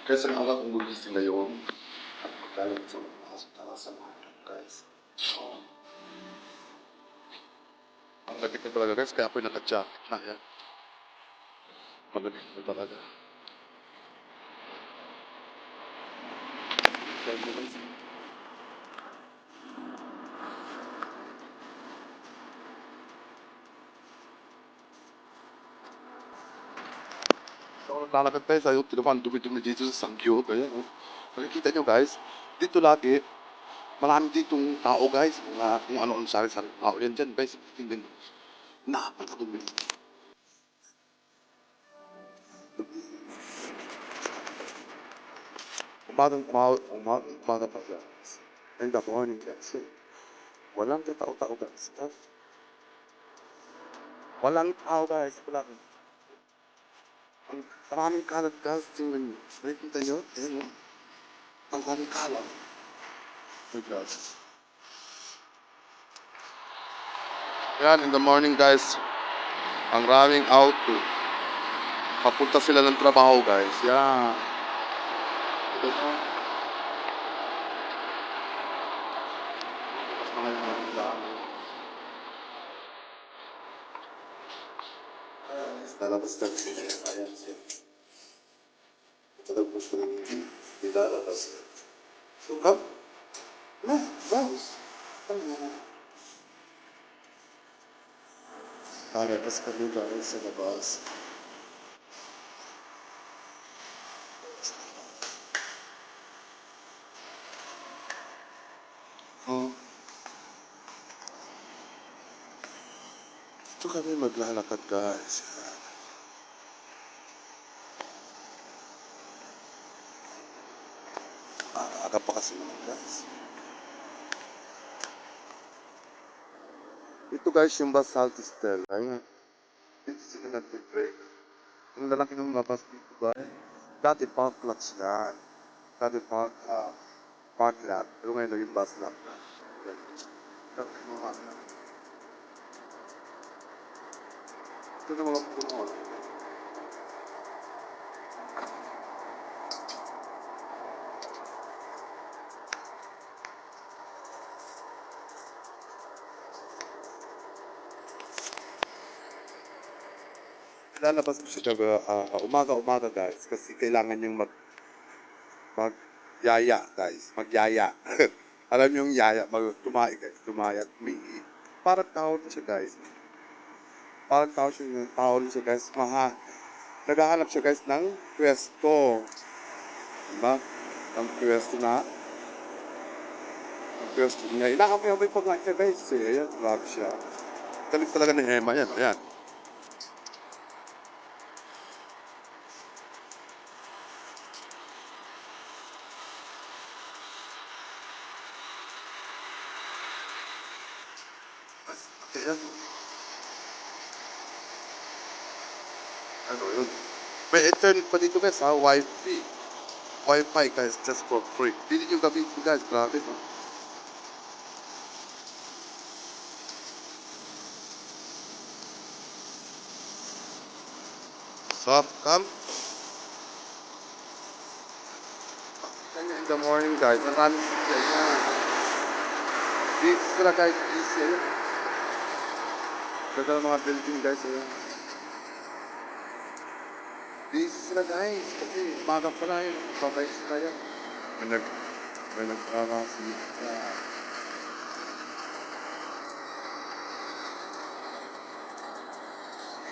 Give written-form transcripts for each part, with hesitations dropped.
Kaysa aga kong gugising ngayon, at maglalabas sa pasok na sa market, guys. Ang galit na talaga, guys, kaya ako'y naka-jacket na yan. Magalit na talaga. Kaya mo, guys. So, lalakad tayo sa'yo, tinaman, dumi-dumi dito sa Sangkyo, ganyan, oh. Makikita nyo, guys, dito lagi, marami ditong tao, guys, mga kung ano-ano sari-sari tao. Yan dyan, guys, tingnan nyo. Napakadumi. Umaga pa, guys. In the morning, guys. Walang tao-tao, guys. Walang tao, guys. Walang. Ang maraming kalat, guys. Tingnan nyo. Nakikita nyo? Ayan, oh. Ang maraming kalat. Oh, God. Yan, in the morning, guys. Ang raming auto. Papunta sila ng trabaho, guys. Yan. Ito na. Tapos na ngayon ang daan. Lalabas na sila. Ayan siya. Talabas na rin. Ilalabas. So, come. Na, bounce. Lalabas kami, guys, sa labas. Oh. Ito kami maglalakad, guys. Aga pa kasi naman, guys. Ito, guys, yung Basalt Stella. Ayun. Dito sila nag-break. Yung lalaki ng labas dito, guys. Dati park lot yan. Dati park lot. Pero ngayon naging bus lot na. Dati mga ano. Ito na mga puno. Lalabas ko siya umaga-umaga, guys. Kasi kailangan yung magyaya, guys. Magyaya. Alam niyo yung yaya, tumae, guys. Tumaya, tumihi. Parang tao na siya, guys. Parang tao rin siya, guys. Naghahanap siya, guys, ng pwesto. Diba? Ang pwesto na. Ang pwesto niya. Inakamay pa nga siya, guys. Ayan, grabe siya. Galing talaga ni Emma yan. Ayan. Ayan. Ano yun? May internet pa dito, guys, ha? Wi-Fi, guys, just for free. Hindi nyo gamitin, guys. Grabe, no? Soft cam. Kanya in the morning, guys. Maraming sila yan. This sila, guys. This sila. Ganda ng mga building, guys. Ayan. This sila, guys. Kasi umaga pa na yun. Babay sila yan. May nagkakasi.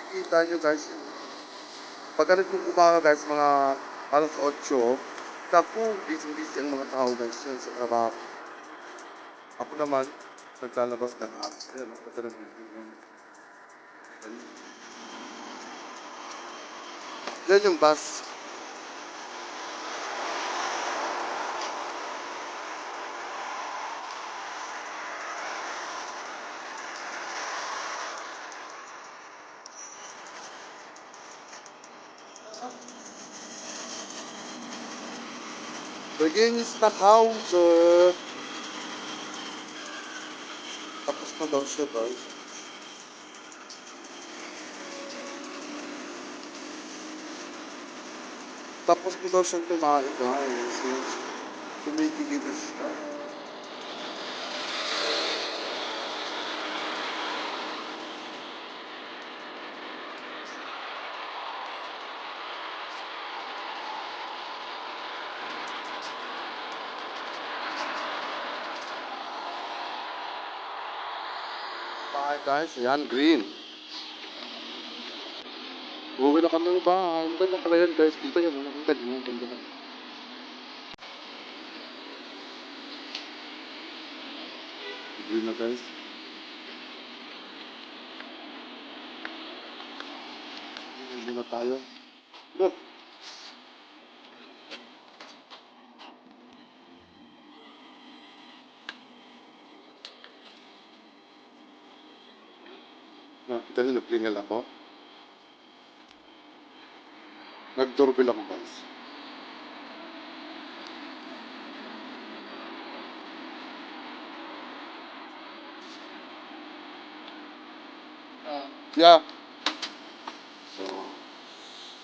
Kita nyo, guys. Pag ganit kong umaga, guys, mga alas 8, tapo, busy-busy ang mga tao, guys, yan sa trabaho. Ako naman, naglalabas ng apps. Ayan, magpatala ng video. Yan yung bus. Beginis na house. Tapos na daw siya, guys. Tapos ko daw siyang kumain guys. Tumigil siya. Bye guys, ayan, green. Uwi na kami ng bahay. Ang ganda pala yan guys. Dito yan, ang ganda. Ang ganda na. Green na guys. Hindi na tayo. Look. Nakita niyo, nagplingal ako. Nag-doorbell ako guys. Yeah. So,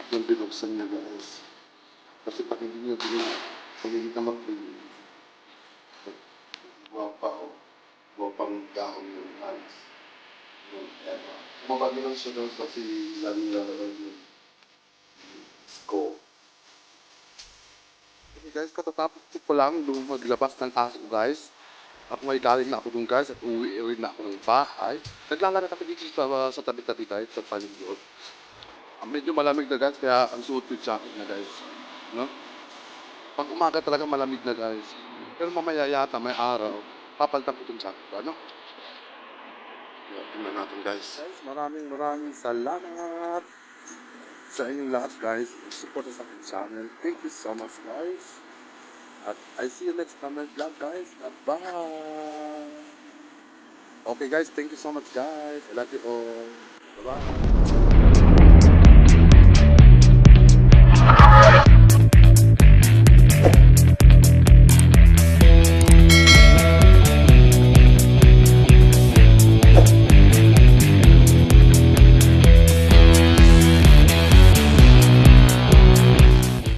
yung binuksan niya guys. Kasi pag hindi niyo pag hindi ka mag-plingal, wapa o. Wapang dahon yung alis. Yung ema. Mabagi lang siya doon kasi lalo lalagay yung go. Okay guys, katatapos ko lang maglabas ng aso guys. At may galing na ako dun guys at uwi rin na ako ng bahay. Naglalaro kami dito sa tabi-tabi guys, sa paligid. Medyo malamig na guys, kaya ang suot ko yung jacket na guys. No? Pag umaga talaga malamig na guys. Pero mamaya yata may araw, papalitan ko itong jacket ko, ano? Yeah, tingnan natin guys. Guys, maraming salamat sa inyong lahat guys. Support sa aking channel. Thank you so much guys. At I see you next time vlog guys. Bye! Okay guys, thank you so much guys. I love you all. Bye-bye.